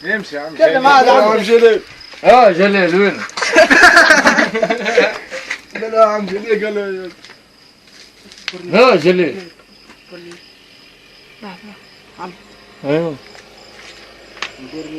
يمشي يا عم كلم هذا عم جليل. جليل وين؟ لا عم جليل قال جليل. ايوه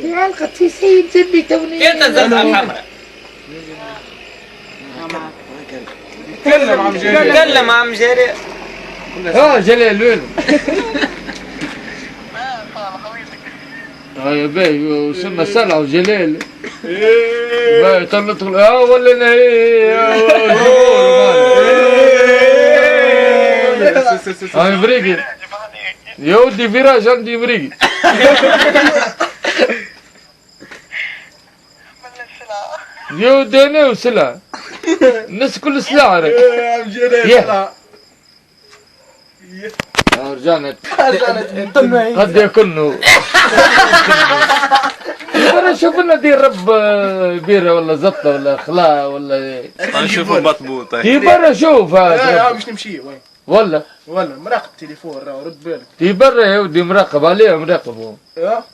يا علاقة سيد زبي توني كيف الزرقاء الحمراء؟ تكلم عم جليل. تكلم عم جرير. جليل وين؟ يا باي وصلنا سلعة وجليل باي طلعت ولا انا افريقي يا ودي فراش عندي افريقي يا ودي انا وسلعة الناس كل سلعة يا عم جليل. رجعنا قد يكون انا شوف لنا دي رب بيرة ولا زطة ولا خلاء ولا نشوفه مضبوط. دي برا شوف يا مش نمشي وين ولا مراقب تليفون رد بالك. دي برا يا ودي مراقب عليه مراقب هو يا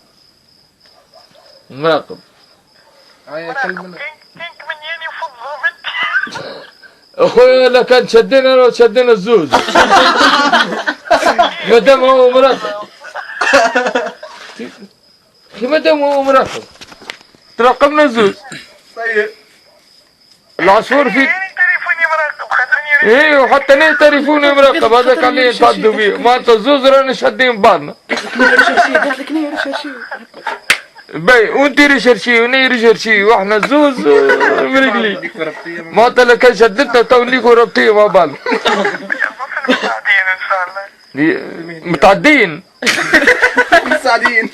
مراقب هاي كلمنا اخويا لا كان شدينا لو شدينا الزوز ما دام هو مراقب ما دام هو مراقب تراقبنا الزوز. طيب العصفور في ايه وحتى انا تليفوني مراقب هذاك اللي يتعدوا فيه ما انت الزوز رانا شادين بعضنا باي وانت ريشرشي وانا ريشرشي واحنا الزوز مرقلي ما انت لو كان شدتنا تو ليكوا رابطين مع بعض متعدين مساعدين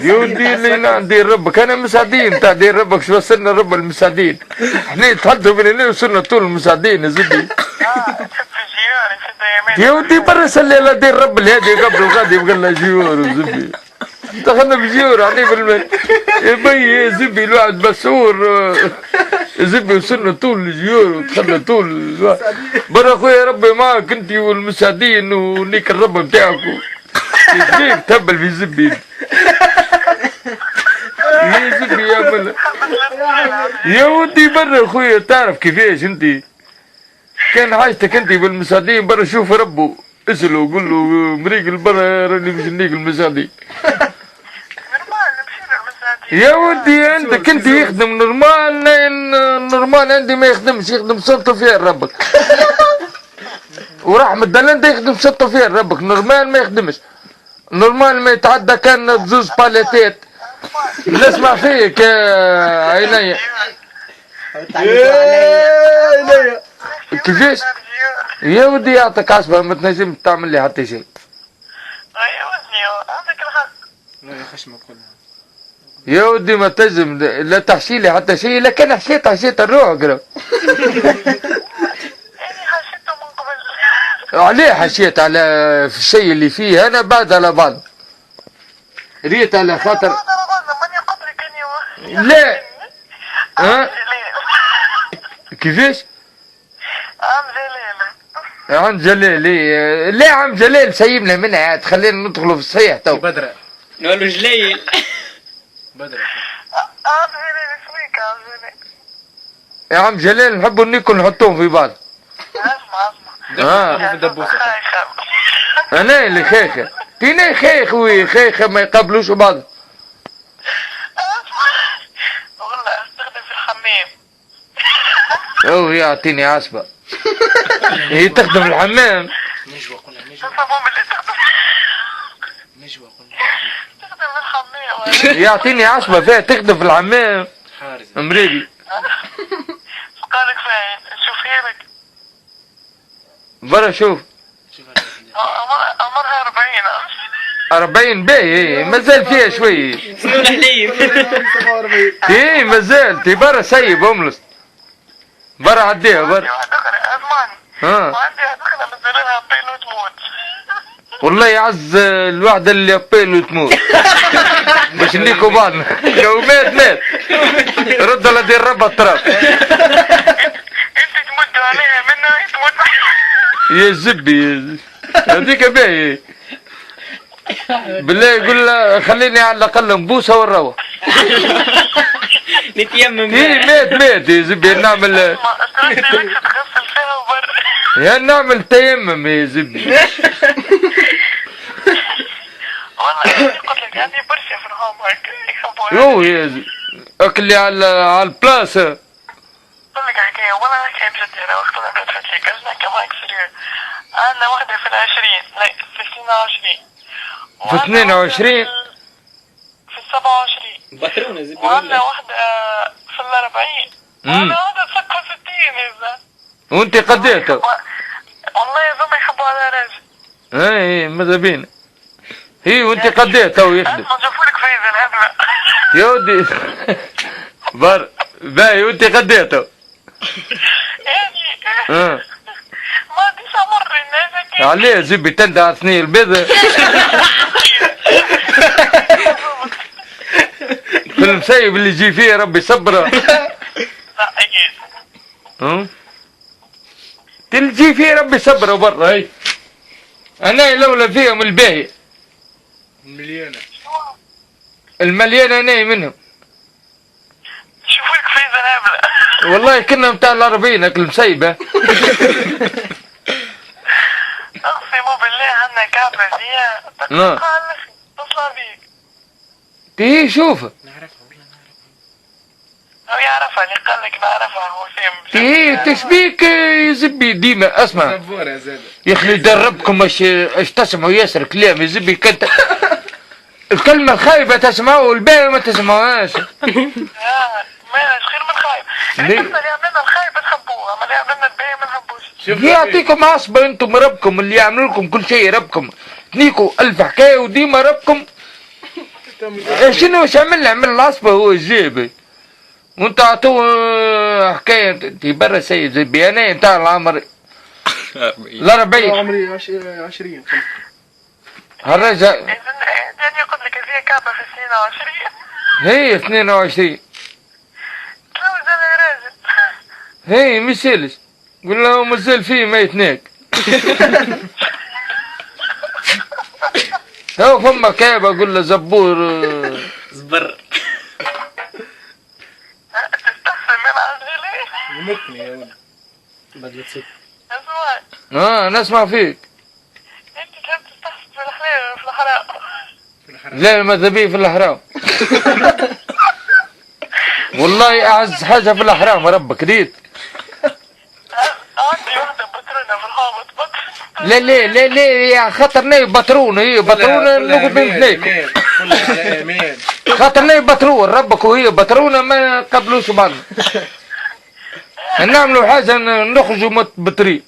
يودي اللي ندير ربك انا مساعدين تاع دير ربك شو وصلنا رب المساعدين احنا نتحدوا بين هنا وصلنا طول المساعدين يا زبي يا ودي برا سلي لا دير رب الهادي قبل الغادي بقى له جيور وزبي دخلنا بجيور عليه بالماء يا بي يا زبي الواحد مسعور زبي وصلنا طول الجيور ودخلنا طول برا اخويا ربي معك انت والمساعدين وليك الرب بتاعكم يجيك تهبل في زبي يا زبي يا ملا يا ودي برا اخويا تعرف كيفاش انت كان حاجتك انت بالمساعدين برا شوف ربه اسأله وقول له مريق برا راني مش نيك المساعدين يا ودي انت كنت يخدم نورمال عندي ما يخدمش يخدم صوته فيها ربك ورحمة الله انت يخدم صوته فيها ربك نورمال ما يخدمش نورمال ما يتعدى كان زوز باليتات نسمع فيك يا عينيا كيفاش يا ودي يعطيك عصبة ما تنجم تعمل لي حتى شيء عندك الحق لا خشمك كلها يا ودي ما تنجم لا تحشي لي حتى شيء لكن حشيت الروح قرا حشيته من قبل عليه حشيت على في الشيء اللي فيه انا بعد على بعض ريت على خاطر ماني قدرك اني لا ها كيفاش عم جليل عم جليل إيه. لا عم جليل سيبنا منها تخلينا ندخلوا في الصحيح تو بدرة نقول له جليل بدرة عم جليل اسميك عم جليل يا عم جليل نحبوا نيكل نحطوهم في بعض اسمع في الدبوسة انا اللي خيخه تينا خيخ وخيخه ما يقابلوش بعض والله استخدم في الحمام هو يعطيني عصبه هي تخدم الحمام نجوى قلنا الصابون اللي تخدم نجوى قلنا تخدم في الحمام يعطيني عصبه فيها تخدم في الحمام حارس مريقي قالك فين شوف هيرك برا شوف عمرها 40 باهي مازال فيها شوي سنون حليب ايه مازال تي برا سيب املس برا عديها برا ها وعندي هدخلها مزرعها بين وتموت والله يعز الواحدة اللي بيلو تموت باش نيكو بعضنا لو مات رد على دير ربع التراب انت تمد عليها منها تموت يا زبي هذيك باهي بالله يقول له خليني على الاقل نبوسه ونروح. نتيمم ايه مات يا زبي نعمل ما قلت لك تغسل فيها وبر. يا نعمل تيمم يا زبي. والله قلت لك عندي برشا في الهوم ورك يحبوها. يو يا زبي اكلي على البلاصه. اقول لك حكايه والله حكايه بجد انا وقت ما بدات فيك اجنا كمان سرير. عندنا واحده في 20 لا في 22 في 22 في 27 بطرونة زي وعندنا واحدة في 40 وعندنا واحدة في 66 يا زلمة. وانت قديته؟ والله يا زلمة يحبوا على راجل. اي ماذا بينا. هي وانت قديته ويخدم. ما نشوفولك فايزة الهبلة. يا ودي بار باي وانت قديته. يعني ما عنديش امر الناس كيف. عليه زبي تندع ثني البيضة. في المسيب اللي يجي فيه ربي صبره. لا اكيد. تلجي فيه ربي صبره برا. هي انا لولا فيهم الباهي مليانة المليانة انا منهم. نشوفولك فايزة الهبلة. والله كنا متاع الأربعين اكل مسيبة. اقسم بالله عندنا كعبة فيها نعم. تطلع بيك. تي شوفه نعرفها والله نعرفها. هو يعرفها اللي قال لك نعرفها هو سيم. تي تشبيك يا زبي ديما اسمع زبورة زادة. يا اخي دربكم اش تسمعوا ياسر كلام يا زبي كنت الكلمة الخايبة تسمعوها والباقي ما تسمعوهاش. مالش خير من خايب. ليه؟ احنا اللي عملنا الخايب نحبوه اما اللي عملنا الباقي ما نحبوش. يعطيكم عصبة انتم ربكم اللي يعملوا لكم كل شيء ربكم تنيكوا الف حكاية وديما ربكم. شنو واش عمل العصبة هو الجيبي وانت عطوه حكاية انت برا سيد زبي انا نتاع العمر الأربعين عمري 20. هالرجع يعني قلت لك فيها كعبة في 22. هي 22 تلوز انا يا راجل. هي مسالش قول له مازال فيه ما يتناك. هو فما كابة قول له زبور زبر. تستحسن من عندي ليه؟ يمكني يا ولد. بدلت ست. اسمعي نسمع فيك. انت تحب تستحسن في الحلال في الحرام. لا ماذا بيه في الأحرام. والله أعز حاجة في الأحرام ربك ريت. عندي واحدة بترونة في الهابط بطر. لا يا خاطرني بطرون هي بطرون نقعد نتناك. خاطرني بطرون ربك وهي بطرونة ما قبلوش بعضنا. نعملوا حاجة نخرجوا متبطرين.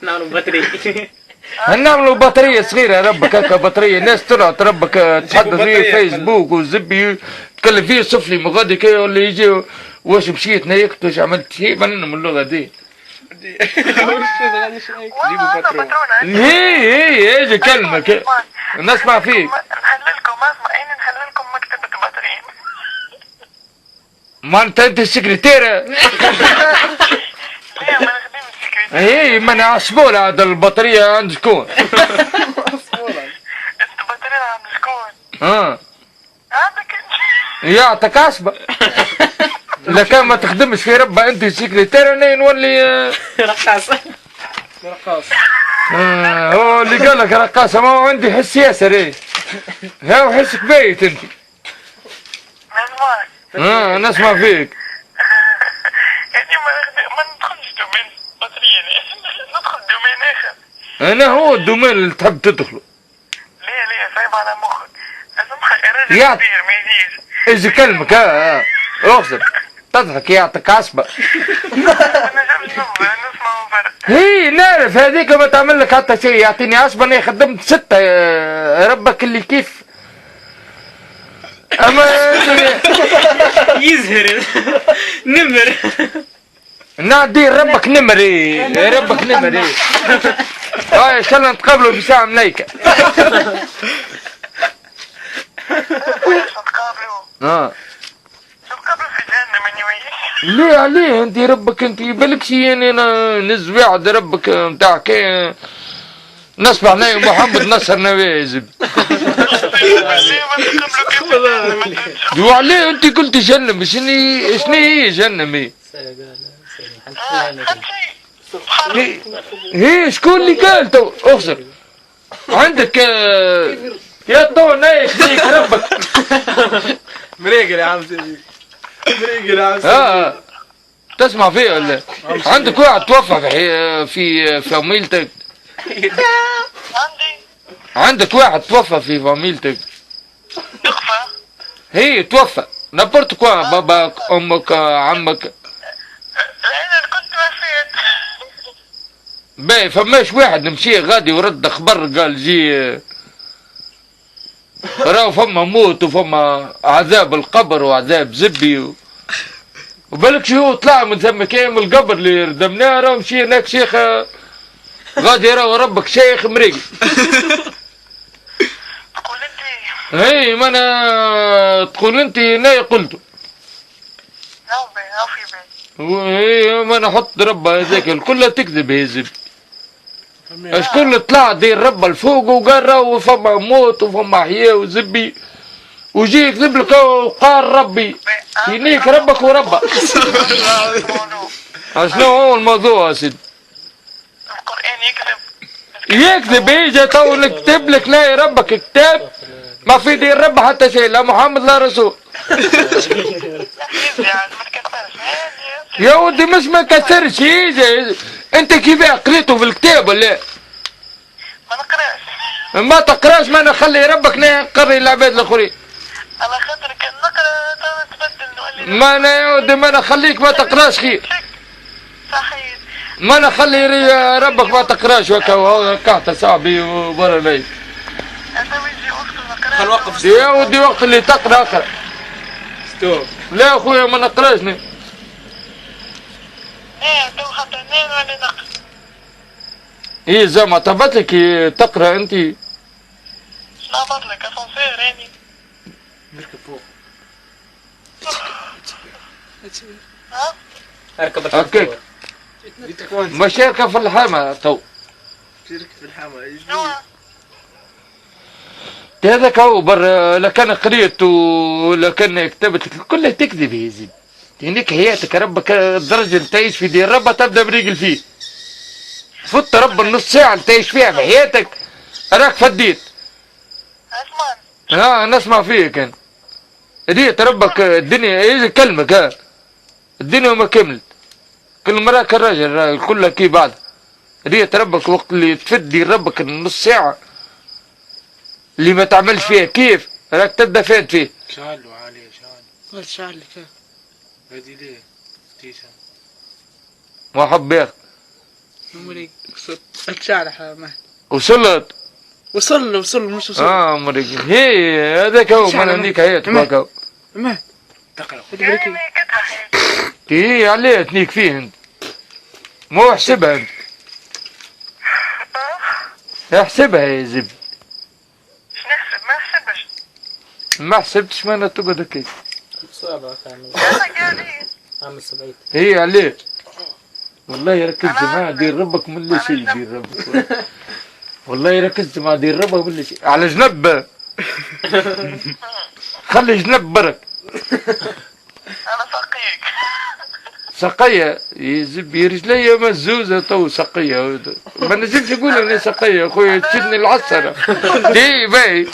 نعملوا بطري. نعملوا بطارية صغيرة ربك هكا بطارية ناس طلعت ربك تحدث فيه فيسبوك والزبي تكلم فيه صفلي من غادي كي اللي يجي واش مشيت نايكت واش عملت شيء من اللغة دي. والله انا بترونة. هي اجي كلمة كي نسمع فيك. نحللكم اسمع اين نحللكم مكتبة بطرين. ما انت السكرتيرة. ليه ما نخدم السكرتير. هي ما نعصبوا هذا البطارية عند شكون؟ انت بطرين عند شكون؟ عندك انت. يعطيك عصبة. إذا كان ما تخدمش في ربها أنت سكرتيرة أنا نولي رقاصة. هو اللي قال لك رقاصة ما هو عندي حس ياسر إيه. هاو حسك بايت أنت. نسمعك. نسمع فيك. يعني ما ندخلش دومين بطريين ندخل دومين اخر. أنا هو الدومين اللي تحب تدخله. ليه صعب على مخك. لازم الراجل يا- كبير ما يجيش. إيش كلمك أقصد تضحك يعطيك عصبة. ما نجمش نسمع فرق. هي نعرف هذيك ما تعمل لك حتى شيء يعطيني عصبة أنا خدمت 6 ربك اللي كيف. أما يزهر. نمر. نعدي ربك نمري ربك نمري. ان شاء الله نتقابلوا في ساعة ملايكة. شو تقابلوا؟ شو تقابلوا في جهنم اني وياك؟ ليه انت ربك انت بالك شي انا نز واحد ربك متاع كي نصبح ناي محمد نصر نبيه زب. وعليه انت قلت جنم شنو هي جنم هي؟ هي شكون اللي قال تو اخسر عندك يا تو نايك ديك ربك مريقل يا عم مريقل يا عم تسمع فيه ولا عندك واحد توفى في فاميلتك؟ عندك واحد توفى في فاميلتك؟ هي توفى نبرت كوا باباك امك عمك؟ انا كنت وفيت. باي فماش واحد مشي غادي ورد خبر قال جي راهو فما موت وفما عذاب القبر وعذاب زبي وبالك شو طلع من ثم كامل القبر اللي ردمناه راه مشي هناك شيخ غادي راهو ربك شيخ مريقل. تقول انت هي ما انا تقول انت ناي قلته. هاو في بيت. وهي ما انا حط ربها هذاك الكل تكذب هي زب. شكون اللي طلع دير ربها الفوق وقال راهو فما موت وفما حياه وزبي وجي يكذب لك وقال ربي ينيك ربك وربك. شنو هو الموضوع يا سيدي؟ القرآن يكذب يجي تو نكتب لك لا ربك كتاب ما في دين رب حتى شيء لا محمد لا رسول. يا ودي مش ما كسرش يجي انت كيف قريته في الكتاب ولا؟ ما نقراش. ما تقراش ما نخلي ربك نقري العباد الاخرين. على خاطرك نقرا تو تبدل نولي. ما انا يا ودي ما نخليك ما تقراش خير. صحيح. ما نخلي ربك ما تقراش وكا كحت صعبي وبرا لي. انا ويجي وقت نقرا. هنوقف يا ودي وقت اللي تقرا اقرا. ستوب. لا اخويا ما نقراش ايه تو حتى اثنين ولا نقرا. ايه زعما طبت لك تقرا انت؟ شنو بطلك اسانسير يعني. نركب فوق. ها؟ اركب هكاك. جيتك وانت. مشاركة في الحامة تو. شارك في الحامة. شنو؟ هذاك هو بر لا كان قريت ولا كان كتبت لك كلها تكذب يا زيد. هنيك حياتك ربك الدرجة اللي تعيش في دين ربها تبدا بريقل فيه. فت رب النص ساعة اللي تعيش فيها في حياتك راك فديت. اسمان. نسمع فيك كان. ريت ربك الدنيا ايش كلمك الدنيا وما كملت. كل مرة كالراجل كلها كي بعد. ريت ربك وقت اللي تفدي ربك النص ساعة اللي ما تعملش فيها كيف راك تبدا فات فيه. شعلوا عليه شعل. قال شعل لك هادي ليه؟ تيسا. ما حب ياخذ. مريق وصلت شعل حماد وصلت. وصل مش وصل. مريق هي هذاك هو ما عندك حياتك هكا. ما تقرا. يعني كتها هيك. هي عليه تنيك فيه انت. مو احسبها انت. احسبها يا زب. شنو نحسب؟ ما نحسبش. ما حسبتش ما انا تقعد هكاك. صعبة كامل انا قاعدين. عامل 70. هي عليه. والله ركزت معاه دير ربك من لا شيء دير ربك. والله ركزت مع دير ربك من لا شيء على جنب. خلي جنب برك. انا سقيك. سقية يزب رجلي مزوزة تو سقية ما نجمش نقول اني سقية اخويا تشدني العصرة. دي باي